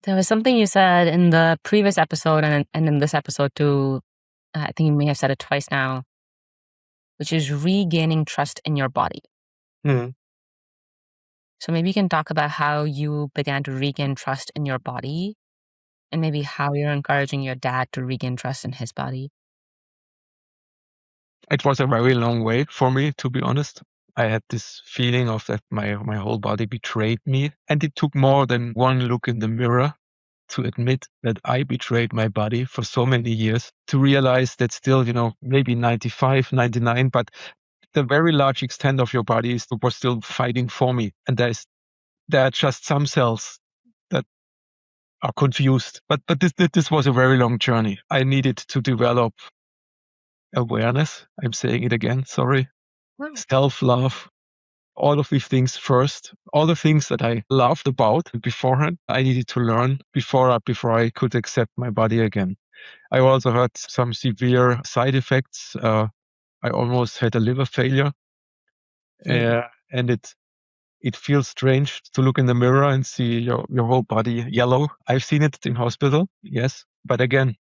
There was something you said in the previous episode and in this episode too. I think you may have said it twice now, which is regaining trust in your body. Mhm. So maybe you can talk about how you began to regain trust in your body and maybe how you're encouraging your dad to regain trust in his body. It was a very long way for me, to be honest. I had this feeling of that my whole body betrayed me, and it took more than one look in the mirror to admit that I betrayed my body for so many years, to realize that still, maybe 95, 99, but the very large extent of your body was still fighting for me. And there are just some cells that are confused. But this was a very long journey. I needed to develop awareness. I'm saying it again, sorry. Wow. Self-love, all of these things first. All the things that I loved about beforehand, I needed to learn before I could accept my body again. I also had some severe side effects. I almost had a liver failure, and it feels strange to look in the mirror and see your whole body yellow. I've seen it in hospital, yes, but again,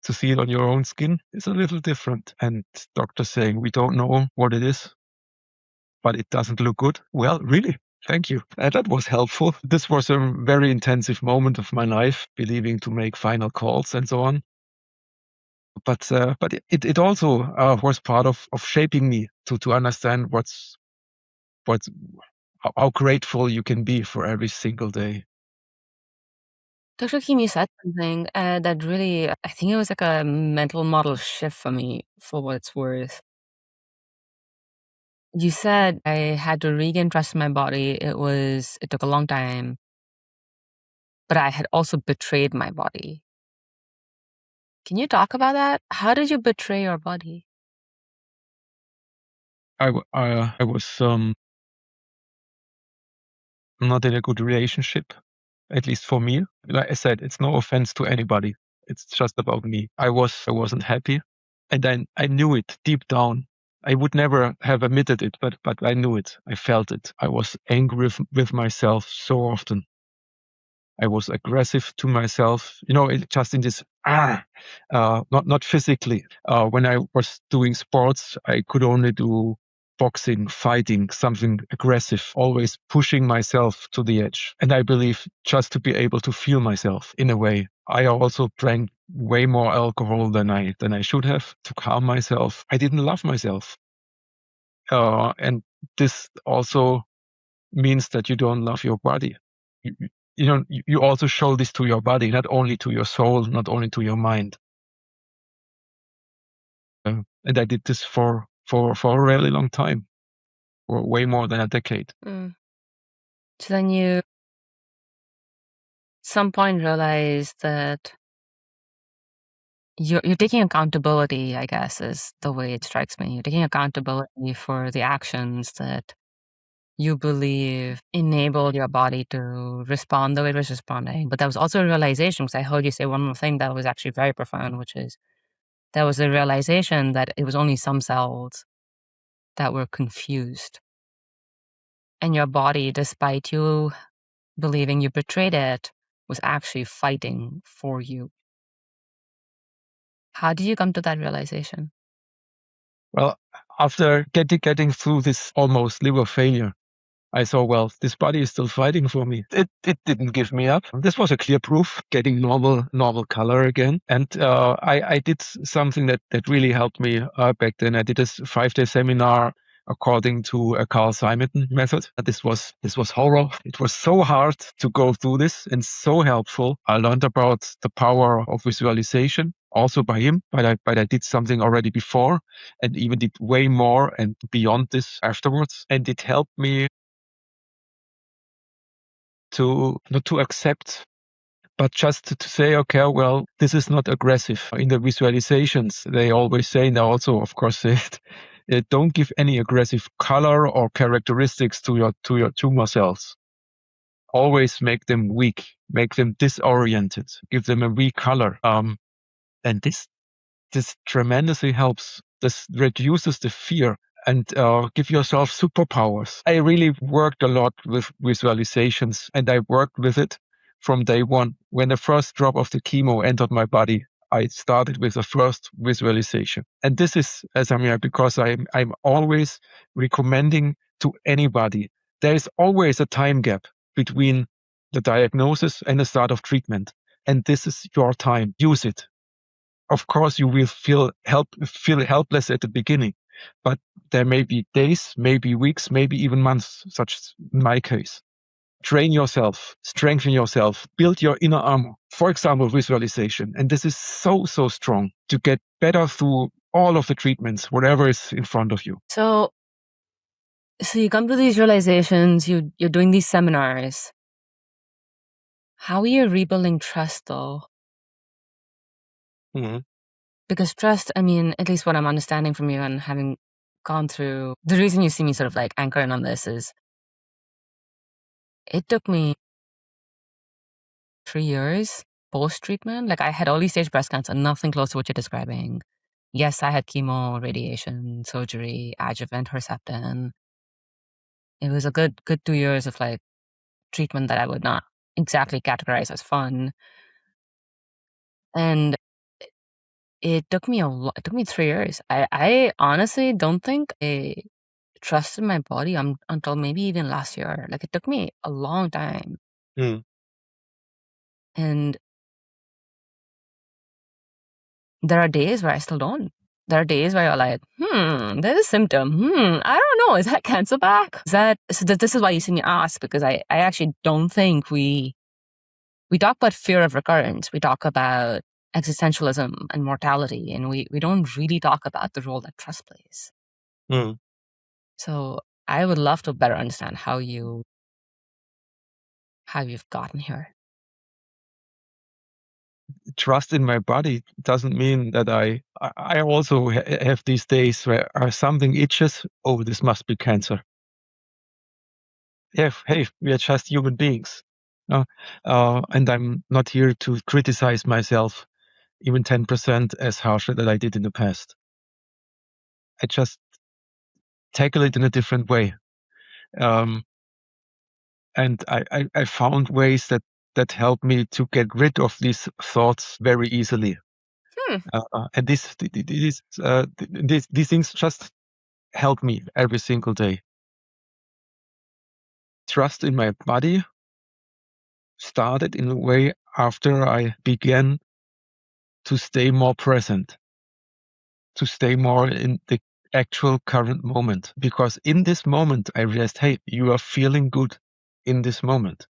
to see it on your own skin is a little different. And doctors saying we don't know what it is, but it doesn't look good. Well, really, thank you. That was helpful. This was a very intensive moment of my life, believing to make final calls and so on. But it also was part of shaping me to understand what's how grateful you can be for every single day. Dr. Kim, you said something that really, I think it was like a mental model shift for me, for what it's worth. You said I had to regain trust in my body. It took a long time, but I had also betrayed my body. Can you talk about that? How did you betray your body? I was not in a good relationship, at least for me. Like I said, it's no offense to anybody. It's just about me. I wasn't happy, and then I knew it deep down. I would never have admitted it, but I knew it. I felt it. I was angry with myself so often. I was aggressive to myself, just in this, not physically. When I was doing sports, I could only do boxing, fighting, something aggressive, always pushing myself to the edge. And I believe just to be able to feel myself in a way. I also drank way more alcohol than I should have to calm myself. I didn't love myself. And this also means that you don't love your body. You also show this to your body, not only to your soul, not only to your mind. And I did this for a really long time, for way more than a decade. So then you, some point, realize that you're taking accountability, I guess, is the way it strikes me. You're taking accountability for the actions that you believe enabled your body to respond the way it was responding. But that was also a realization, because I heard you say one more thing that was actually very profound, which is there was a realization that it was only some cells that were confused. And your body, despite you believing you betrayed it, was actually fighting for you. How did you come to that realization? Well, after getting through this almost liver failure, I saw, well, this body is still fighting for me. It didn't give me up. This was a clear proof, getting normal color again. And I did something that really helped me back then. I did this 5-day seminar according to a Carl Simon method. This was horror. It was so hard to go through this and so helpful. I learned about the power of visualization, also by him, but I did something already before and even did way more and beyond this afterwards. And it helped me to not to accept, but just to say, okay, well, this is not aggressive. In the visualizations, they always say, and I also, of course, say it, don't give any aggressive color or characteristics to your tumor cells. Always make them weak, make them disoriented, give them a weak color. And this tremendously helps. This reduces the fear and give yourself superpowers. I really worked a lot with visualizations, and I worked with it from day one. When the first drop of the chemo entered my body, I started with the first visualization. And this is, as I'm here, because I'm always recommending to anybody, there is always a time gap between the diagnosis and the start of treatment. And this is your time. Use it. Of course, you will feel helpless at the beginning, but there may be days, maybe weeks, maybe even months, such as in my case. Train yourself, strengthen yourself, build your inner armor. For example, visualization. And this is so strong to get better through all of the treatments, whatever is in front of you. So you come to these realizations, you're doing these seminars. How are you rebuilding trust, though? Mm-hmm. Because trust, I mean, at least what I'm understanding from you and having gone through, the reason you see me sort of like anchoring on this is it took me 3 years post-treatment. Like I had early stage breast cancer, nothing close to what you're describing. Yes, I had chemo, radiation, surgery, adjuvant, Herceptin. It was a good 2 years of like treatment that I would not exactly categorize as fun. And it took me it took me 3 years. I honestly don't think I trusted my body until maybe even last year. Like it took me a long time. Mm. And there are days where I still don't. There are days where you're like, there's a symptom. I don't know. Is that cancer back? This is why you see me ask, because I actually don't think we talk about fear of recurrence. We talk about existentialism and mortality, and we don't really talk about the role that trust plays. Mm. So I would love to better understand how you've gotten here. Trust in my body doesn't mean that I also have these days where something itches. Oh, this must be cancer. Yeah, hey, we are just human beings. And I'm not here to criticize myself even 10% as harshly that I did in the past. I just tackle it in a different way. And I found ways that help me to get rid of these thoughts very easily. And these things just help me every single day. Trust in my body started in a way after I began to stay more present, to stay more in the actual current moment. Because in this moment, I realized, hey, you are feeling good in this moment.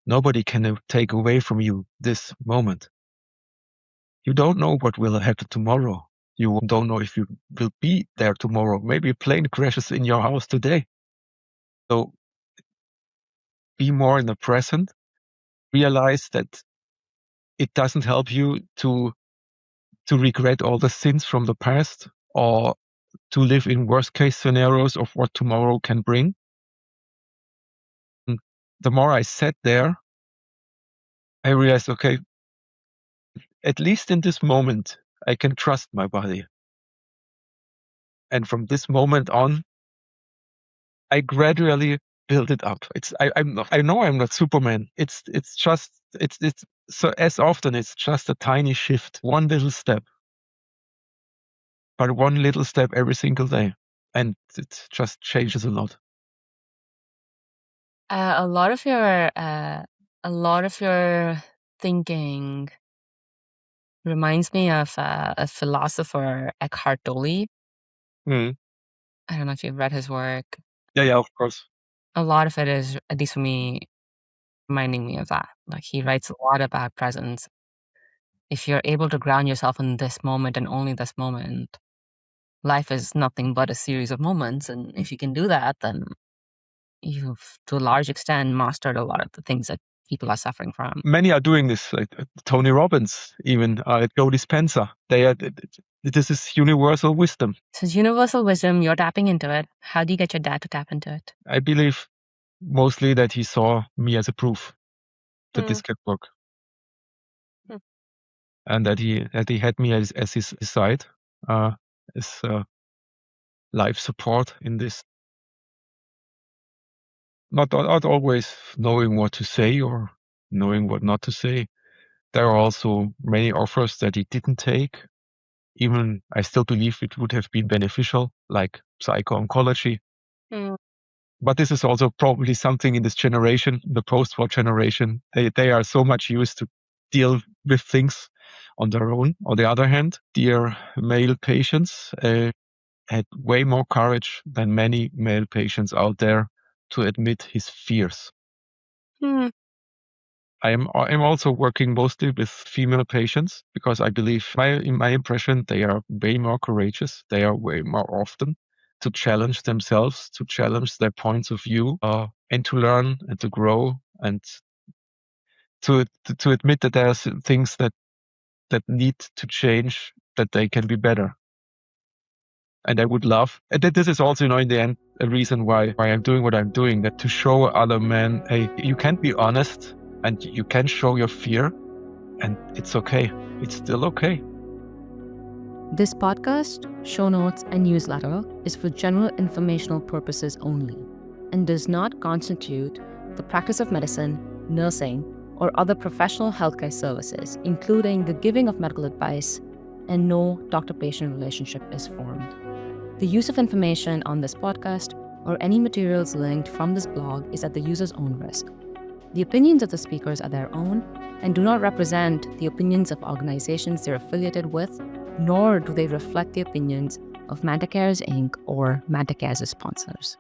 Nobody can take away from you this moment. You don't know what will happen tomorrow. You don't know if you will be there tomorrow. Maybe a plane crashes in your house today. So be more in the present. Realize that it doesn't help you to regret all the sins from the past or to live in worst case scenarios of what tomorrow can bring. And the more I sat there, I realized, okay, at least in this moment, I can trust my body. And from this moment on, I gradually build it up. I know I'm not Superman. It's so as often it's just a tiny shift, one little step, but one little step every single day, and it just changes a lot. A lot of your thinking reminds me of a philosopher, Eckhart Tolle. Mm. I don't know if you've read his work. Yeah, of course. A lot of it is, at least for me, reminding me of that. Like he writes a lot about presence. If you're able to ground yourself in this moment and only this moment, life is nothing but a series of moments. And if you can do that, then you've, to a large extent, mastered a lot of the things that people are suffering from. Many are doing this, like Tony Robbins, even Joe Dispenza. This is universal wisdom. So it's universal wisdom. You're tapping into it. How do you get your dad to tap into it? I believe mostly that he saw me as a proof that this can work, and that he had me as his side, as life support in this. Not always knowing what to say or knowing what not to say. There are also many offers that he didn't take. Even I still believe it would have been beneficial, like psycho-oncology. Mm. But this is also probably something in this generation, the post-war generation. They are so much used to deal with things on their own. On the other hand, dear male patients had way more courage than many male patients out there to admit his fears. Hmm. I'm also working mostly with female patients because I believe, in my impression, they are way more courageous. They are way more often to challenge themselves, to challenge their points of view, and to learn and to grow and to admit that there are things that need to change, that they can be better. And I would love, and this is also, in the end, a reason why I'm doing what I'm doing, that to show other men, hey, you can be honest and you can show your fear, and it's okay. It's still okay. This podcast, show notes, and newsletter is for general informational purposes only and does not constitute the practice of medicine, nursing, or other professional healthcare services, including the giving of medical advice, and no doctor-patient relationship is formed. The use of information on this podcast or any materials linked from this blog is at the user's own risk. The opinions of the speakers are their own and do not represent the opinions of organizations they're affiliated with, nor do they reflect the opinions of Manta Cares Inc. or Manta Cares' sponsors.